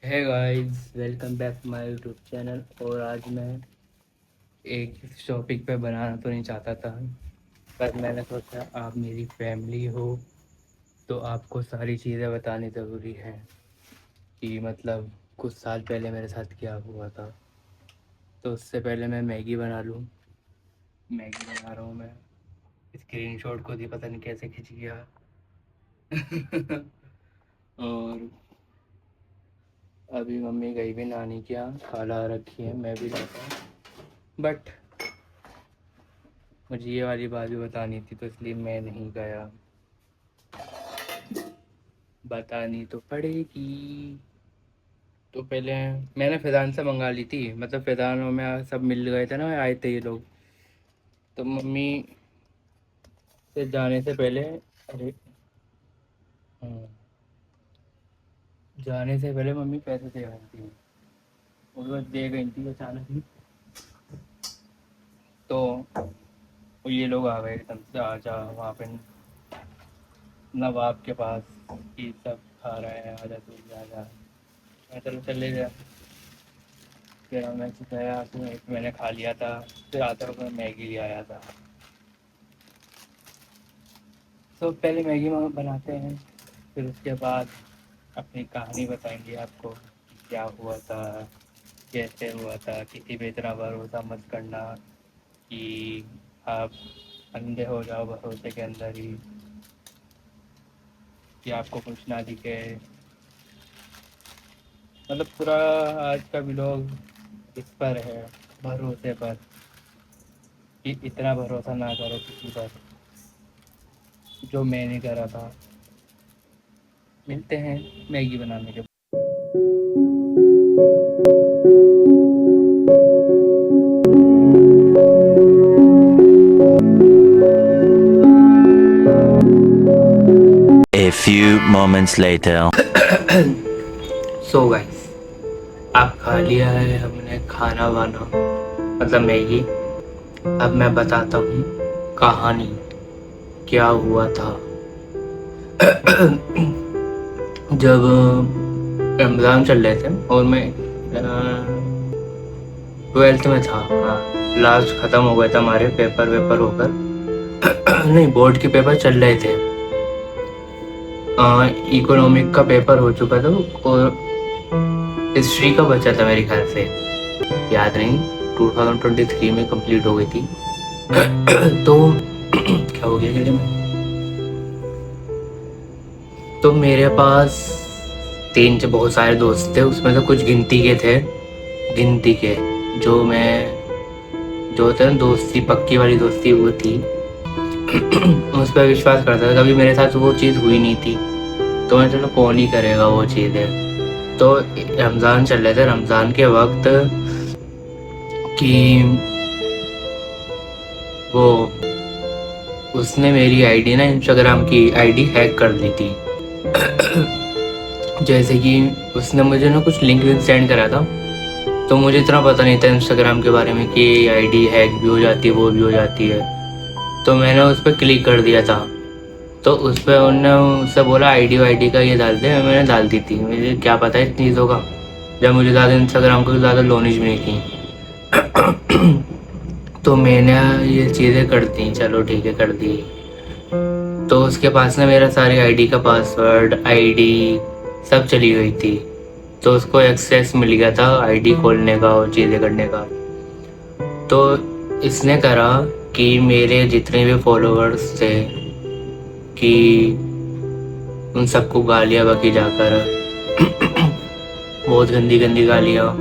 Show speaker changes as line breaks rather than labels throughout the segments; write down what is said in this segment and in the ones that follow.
है guys, welcome back to my YouTube channel. और आज मैं एक टॉपिक पे बनाना तो नहीं चाहता था, पर मैंने सोचा आप मेरी फैमिली हो तो आपको सारी चीज़ें बतानी ज़रूरी है कि मतलब कुछ साल पहले मेरे साथ क्या हुआ था। तो उससे पहले मैं मैगी बना लूँ। मैगी बना रहा हूँ मैं। स्क्रीनशॉट को भी पता नहीं कैसे खिंच गया। और अभी मम्मी गई भी नानी के यहाँ, खाला रखी है, मैं भी जाता हूँ। बट मुझे ये वाली बात भी बतानी थी तो इसलिए मैं नहीं गया। बतानी तो पड़ेगी। तो पहले मैंने फैज़ान से मंगा ली थी, मतलब फैज़ान और मैं सब मिल गए थे ना, आए थे ये लोग। तो मम्मी से जाने से पहले, अरे हाँ, जाने से पहले मम्मी पैसे दे गई थी। और बस दे गई थी अचानक ही। तो ये लोग आ गए एकदम से, आ जा वहाँ पे नवाब के पास, ये सब खा रहे हैं, आजा तू भी आजा। मैं चलो चले गया। फिर मैं गया तो एक मैंने खा लिया था। फिर आता हुआ मैं मैगी ले आया था। तो पहले मैगी बनाते हैं, फिर उसके बाद अपनी कहानी बताएंगे आपको कि क्या हुआ था, कैसे हुआ था। किसी पे इतना भरोसा मत करना कि आप अंधे हो जाओ भरोसे के अंदर ही, कि आपको कुछ ना दिखे। मतलब पूरा आज का व्लॉग इस पर है, भरोसे पर, कि इतना भरोसा ना करो किसी पर जो मैंने करा था। मिलते हैं मैगी बनाने के।
A few moments later.
So guys, आप खा लिया है हमने खाना वाना, मतलब मैगी। अब मैं बताता हूँ कहानी, क्या हुआ था। जब रमज़ान चल रहे थे और मैं 12th में था, हाँ, लास्ट ख़त्म हो गया था हमारे पेपर वेपर होकर। नहीं, बोर्ड के पेपर चल रहे थे। इकोनॉमिक का पेपर हो चुका था और हिस्ट्री का बचा था मेरे ख्याल से, याद नहीं, 2023 में कंप्लीट हो गई थी। तो क्या हो गया गले में। तो मेरे पास तीन से बहुत सारे दोस्त थे, उसमें से कुछ गिनती के थे, गिनती के, जो मैं, जो होता है ना दोस्ती, पक्की वाली दोस्ती वो थी। उस पर विश्वास करता था। कभी मेरे साथ वो चीज़ हुई नहीं थी, तो मैं चलो कौन ही करेगा वो चीज़ें। तो रमज़ान चल रहे थे, रमज़ान के वक्त कि वो, उसने मेरी आईडी ना, इंस्टाग्राम की आईडी हैक कर ली थी। जैसे कि उसने मुझे ना कुछ लिंक विंक सेंड करा था। तो मुझे इतना पता नहीं था इंस्टाग्राम के बारे में कि आईडी हैक भी हो जाती है, वो भी हो जाती है। तो मैंने उस पर क्लिक कर दिया था। तो उस पर उन्होंने उससे बोला आईडी का ये डाल दे, मैंने डाल दी थी। मुझे क्या पता है इन चीज़ों का, जब मुझे ज़्यादा इंस्टाग्राम को ज़्यादा नॉलेज भी नहीं थी। तो मैंने ये चीज़ें कर दी, चलो ठीक है कर दी। तो उसके पास ना मेरा सारे आईडी का पासवर्ड, आईडी सब चली गई थी। तो उसको एक्सेस मिल गया था आईडी खोलने का और चीज़ें करने का। तो इसने करा कि मेरे जितने भी फॉलोअर्स थे, कि उन सबको गालियाँ बकी जाकर। बहुत गंदी गंदी गालियाँ।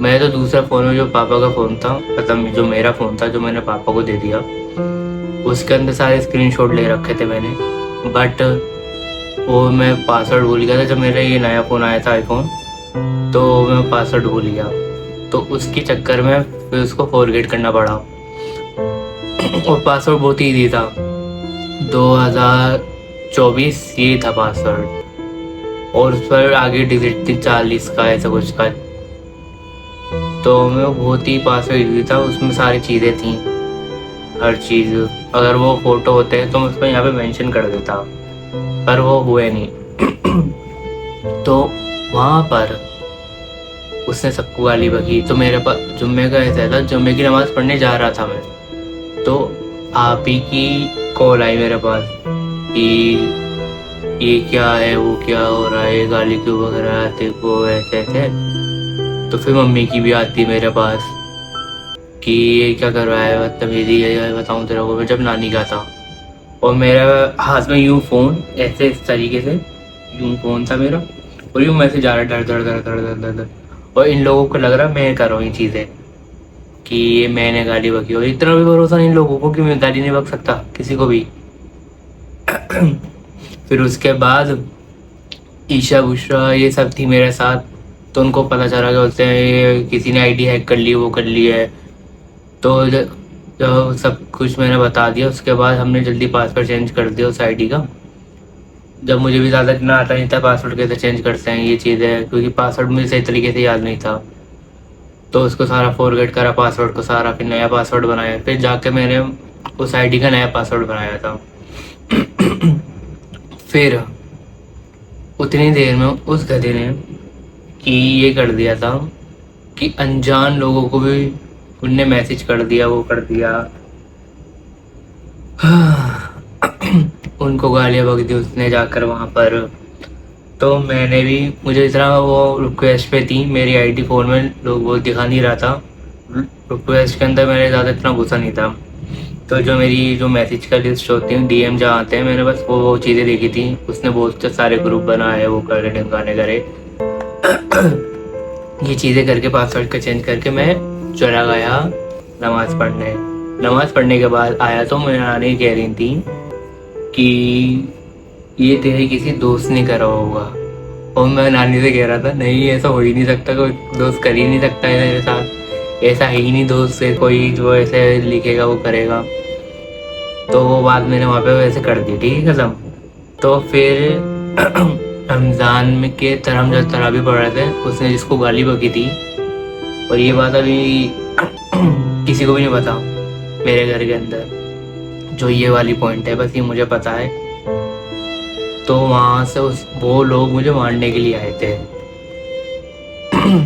मैं तो दूसरा फ़ोन में, जो पापा का फ़ोन था, मतलब जो मेरा फ़ोन था, जो मैंने पापा को दे दिया, उसके अंदर सारे स्क्रीनशॉट ले रखे थे मैंने। बट वो मैं पासवर्ड भूल गया था जब मेरा ये नया फ़ोन आया था आईफोन। तो मैं पासवर्ड भूल गया, तो उसके चक्कर में फिर उसको फॉरगेट करना पड़ा। और पासवर्ड बहुत ही ईजी था, 2024 ये था पासवर्ड। और उस पर आगे डिजिट थी 40 का, ऐसा कुछ का। तो मैं बहुत ही पासवर्ड ईजी था, उसमें सारी चीज़ें थी, हर चीज़। अगर वो फ़ोटो होते हैं तो मैं उसको यहाँ पे मेंशन कर देता, पर वो हुए नहीं। तो वहाँ पर उसने सबको गाली बकी। तो मेरे पास जुम्मे का ऐसा था, जुम्मे की नमाज़ पढ़ने जा रहा था मैं, तो आप ही की कॉल आई मेरे पास कि ये क्या है, वो क्या हो रहा है, गाली क्यों वगैरह आते को ऐसे ऐसे। तो फिर मम्मी की भी आती है मेरे पास कि ये क्या कर रहा है, बदतमीजी है, बताऊँ तेरे को। मैं जब नानी का था और मेरे हाथ में यूँ फ़ोन ऐसे इस तरीके से यूँ फ़ोन था मेरा, और यूँ मैसेज आ रहा है डर डर डर डर डर डर डर, और इन लोगों को लग रहा है मैं कर रहा हूँ ये चीज़ें कि ये मैंने गाली बकी। और इतना भी भरोसा नहीं इन लोगों को कि मैं गाली नहीं बक सकता किसी को भी। फिर उसके बाद ईशा बुशरा ये सब थी मेरे साथ, तो उनको पता चला कि बोलते हैं ये किसी ने आईडी हैक कर ली, वो कर ली है। तो जो सब कुछ मैंने बता दिया, उसके बाद हमने जल्दी पासवर्ड चेंज कर दिया उस आईडी का। जब मुझे भी ज़्यादा इतना आता नहीं था पासवर्ड कैसे चेंज करते हैं ये चीज़ें, क्योंकि पासवर्ड मुझे सही तरीके से याद नहीं था। तो उसको सारा फॉरगेट करा पासवर्ड को सारा, फिर नया पासवर्ड बनाया, फिर जाके मैंने उस आईडी का नया पासवर्ड बनाया था। फिर उतनी देर में उस गधे ने कि ये कर दिया था कि अनजान लोगों को भी उनने मैसेज कर दिया, वो कर दिया। उनको गालियाँ बक दी उसने जाकर वहाँ पर। तो मैंने भी, मुझे इतना वो रिक्वेस्ट पे थी मेरी आईडी फ़ोन में, लोग वो दिखा नहीं रहा था रिक्वेस्ट के अंदर, मैंने ज़्यादा इतना घुसा नहीं था। तो जो मेरी जो मैसेज का लिस्ट होती है, डीएम जहाँ आते हैं, मैंने बस वो चीज़ें देखी थी। उसने बहुत सारे ग्रुप बनाए, वो करे ढंगाने करे। ये चीज़ें करके पासवर्ड का चेंज करके मैं चला गया नमाज़ पढ़ने। नमाज़ पढ़ने के बाद आया तो मेरी नानी कह रही थी कि ये तेरे किसी दोस्त ने करा होगा। और मैं नानी से कह रहा था नहीं ऐसा हो ही नहीं सकता, कोई दोस्त कर ही नहीं सकता है मेरे साथ, ऐसा है ही नहीं दोस्त से कोई जो ऐसे लिखेगा वो करेगा। तो वो बात मैंने वहाँ पे वैसे कर दी, ठीक है ख़त्म। तो फिर रमज़ान में के तरह हम जब तरावी पढ़ रहे थे, उसने जिसको गाली बकी थी, और ये बात अभी किसी को भी नहीं पता मेरे घर के अंदर, जो ये वाली पॉइंट है, बस ये मुझे पता है। तो वहाँ से वो लोग मुझे मारने के लिए आए थे।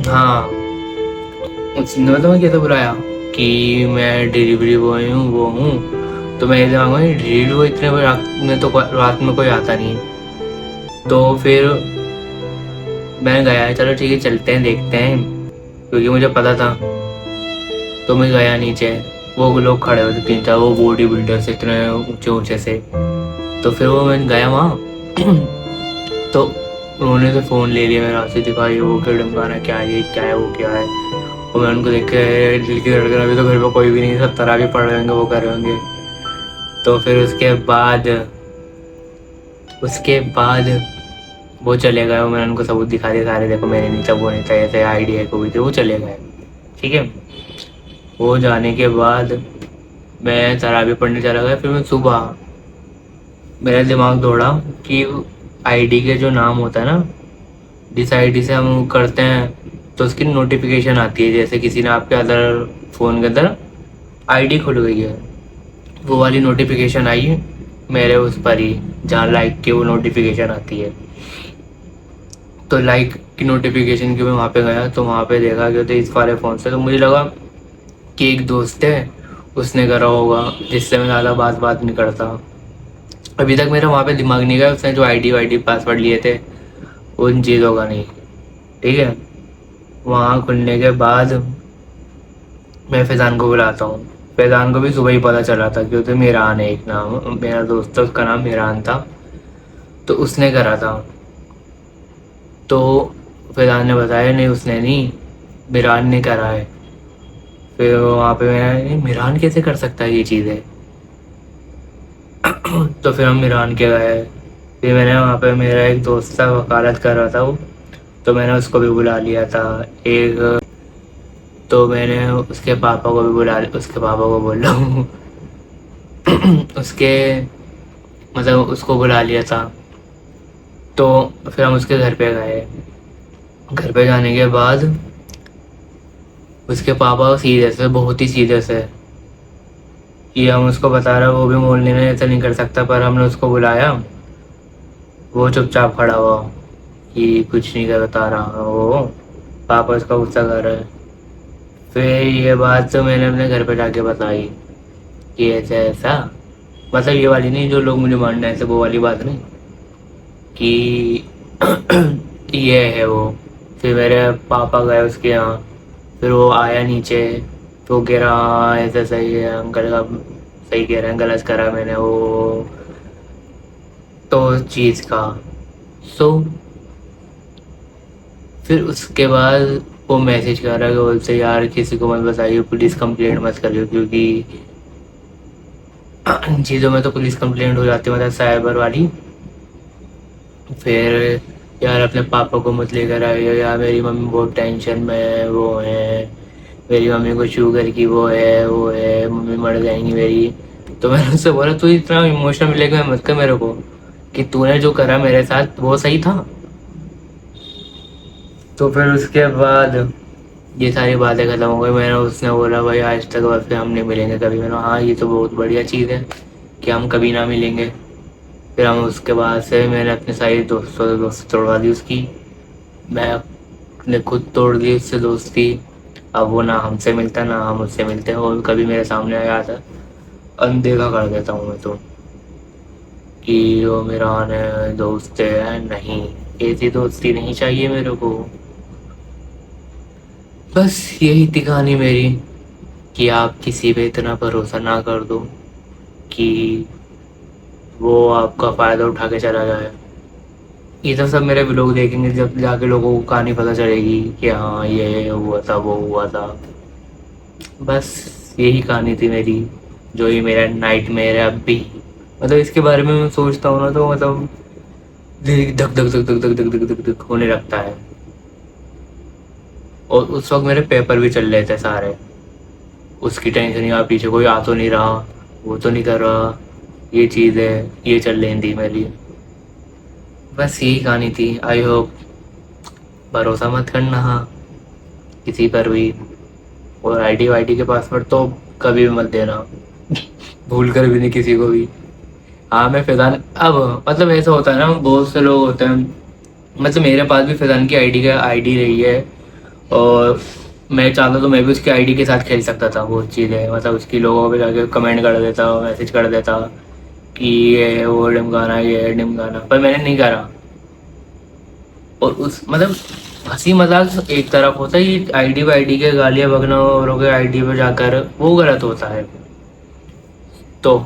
हाँ, उसने मतलब कैसे बुलाया कि मैं डिलीवरी बॉय हूँ, वो हूँ। तो मेरे दिमाग में डिलीवरी बॉय इतने बजे रात में कोई आता नहीं। तो फिर मैं गया, चलो ठीक है चलते हैं देखते हैं, क्योंकि मुझे पता था। तो मैं गया नीचे, वो लोग खड़े हुए थे 3-4, वो बॉडी बिल्डर से इतने ऊंचे ऊंचे से। तो फिर वो मैं गया वहाँ। तो उन्होंने तो फ़ोन ले लिया मेरा से, दिखाई वो क्या डमकाना, क्या है ये, क्या है वो, क्या है। और मैं उनको देख के दिल की धड़कन, अभी तो घर पे कोई भी नहीं, सब तरावी पढ़ रहे होंगे, वो कर रहे होंगे। तो फिर उसके बाद वो चले गए। मैंने उनको सबूत दिखा दिया सारे, देखो मैंने नहीं था, वो नहीं था, ऐसे आईडिया को भी थे, वो चले गए। ठीक है, वो जाने के बाद मैं तरावी पढ़ने चला गया। फिर मैं सुबह, मेरा दिमाग दौड़ा कि आईडी के जो नाम होता है ना, जिस आईडी से हम करते हैं तो उसकी नोटिफिकेशन आती है, जैसे किसी ने आपके अदर फ़ोन के अंदर आईडी खुल गई है, वो वाली नोटिफिकेशन आई मेरे उस पर ही, जहाँ लाइक की वो नोटिफिकेशन आती है। तो लाइक की नोटिफिकेशन की मैं वहाँ पे गया, तो वहाँ पे देखा कि तो इस वाले फ़ोन से, तो मुझे लगा कि एक दोस्त है उसने करा होगा, जिससे मैं ज़्यादा बात नहीं करता। अभी तक मेरा वहाँ पे दिमाग नहीं गया उसने जो आईडी वाईडी पासवर्ड लिए थे उन चीज़ों का नहीं। ठीक है, वहाँ खुलने के बाद मैं फैज़ान को बुलाता हूँ। फैज़ान को भी सुबह ही पता चला था, क्योंकि मेरान है एक नाम, मेरा दोस्त था, उसका नाम मेरान था। तो उसने करा था। तो फैज़ान ने बताया नहीं उसने नहीं, मेरान ने करा है। फिर वहाँ पे मैंने, मेरान कैसे कर सकता है ये चीज़ें। तो फिर हम मेरान के गए। फिर मैंने वहाँ पे, मेरा एक दोस्त था वकालत कर रहा था वो, तो मैंने उसको भी बुला लिया था एक। तो मैंने उसके पापा को भी उसके पापा को बोल रहा हूँ उसके मतलब उसको बुला लिया था। तो फिर हम उसके घर पे गए। घर पे जाने के बाद उसके पापा सीधे से, बहुत ही सीधे से, कि हम उसको बता रहे, वो भी मोलने में ऐसा नहीं कर सकता, पर हमने उसको बुलाया, वो चुपचाप खड़ा हुआ कि कुछ नहीं कर बता रहा वो। पापा उसका गुस्सा कर रहे हैं। फिर ये बात तो मैंने अपने घर पे जाके बताई कि ऐसा ऐसा, मतलब ये वाली नहीं जो लोग मुझे मानना है, ऐसे वो वाली बात नहीं कि ये है वो। फिर मेरे पापा गए उसके यहाँ, फिर वो आया नीचे, तो कह रहा हाँ ऐसा सही है अंकल का, सही कह रहे हैं, गलत करा मैंने वो तो उस चीज़ का। सो फिर उसके बाद वो मैसेज कर रहा है कि बोलते यार किसी को मत बताइए, पुलिस कंप्लेंट मत करियो, क्योंकि इन चीज़ों में तो पुलिस कंप्लेंट हो जाती है, मतलब साइबर वाली। फिर यार अपने पापा को मत लेकर आइए यार, मेरी मम्मी बहुत टेंशन में है, वो है, मेरी मम्मी को शुगर की वो है, मम्मी मर जाएंगी मेरी। तो मैंने उससे बोला तू इतना इमोशनल ब्लैकमेल मत कर मेरे को, कि तूने जो करा मेरे साथ वो सही था। तो फिर उसके बाद ये सारी बातें खत्म हो गई। मैंने उसने बोला भाई आज तक बस हम नहीं मिलेंगे कभी। मैंने हाँ ये तो बहुत बढ़िया चीज़ है कि हम कभी ना मिलेंगे। फिर हम उसके बाद से मैंने अपने सारे दोस्तों से दोस्ती तोड़वा दी उसकी, मैं अपने खुद तोड़ दी उससे दोस्ती। अब वो ना हमसे मिलता ना हम उससे मिलते हैं, और कभी मेरे सामने आया था अनदेखा कर देता हूँ मैं तो, कि वो मेरा दोस्त है। नहीं, ऐसी दोस्ती नहीं चाहिए मेरे को। बस यही थी कहानी मेरी, कि आप किसी पे इतना भरोसा ना कर दो कि वो आपका फ़ायदा उठा के चला जाए। ये तो सब मेरे व्लॉग देखेंगे जब जाके लोगों को कहानी पता चलेगी कि हाँ ये हुआ था वो हुआ था। बस यही कहानी थी मेरी, जो ये मेरा नाइटमेयर है अब भी। मतलब इसके बारे में मैं सोचता हूँ ना तो मतलब दिल धक धक धक धक धक धक धक धक धक होने लगता है। और उस वक्त मेरे पेपर भी चल रहे थे सारे, उसकी टेंशन, यहाँ पीछे कोई आ तो नहीं रहा, वो तो नहीं कर रहा, ये चीज़ है, ये चल रही थी मेरी। बस यही कहानी थी। आई होप भरोसा मत करना हाँ किसी पर भी, और आईडी वाईडी के पासवर्ड तो कभी भी मत देना भूल कर भी नहीं किसी को भी। हाँ मैं फैज़ान, अब मतलब ऐसा होता है ना, बहुत से लोग होते हैं, मतलब मेरे पास भी फैज़ान की आईडी का आईडी रही है, और मैं चाहता तो मैं भी उसकी आईडी के साथ खेल सकता था वो चीज़ है। मतलब उसकी लोगों पे जाके कमेंट कर देता, मैसेज कर देता कि ये वो डिमगाना, ये डिमगाना, पर मैंने नहीं करा। और उस मतलब हंसी मजाक एक तरफ होता है, ये आईडी वाईडी के गालियाँ बकना औरों के आईडी पे जाकर वो गलत होता है। तो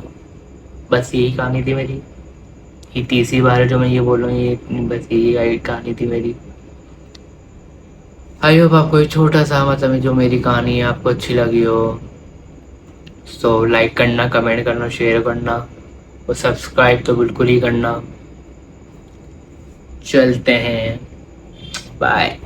बस यही कहानी थी मेरी, ये तीसरी बार है जो मैं ये बोल रहा हूँ, ये बस यही कहानी थी मेरी। आई होप आपको ये छोटा सा मतलब जो मेरी कहानी है आपको अच्छी लगी हो। सो लाइक करना, कमेंट करना, शेयर करना, और सब्सक्राइब तो बिल्कुल ही करना। चलते हैं, बाय।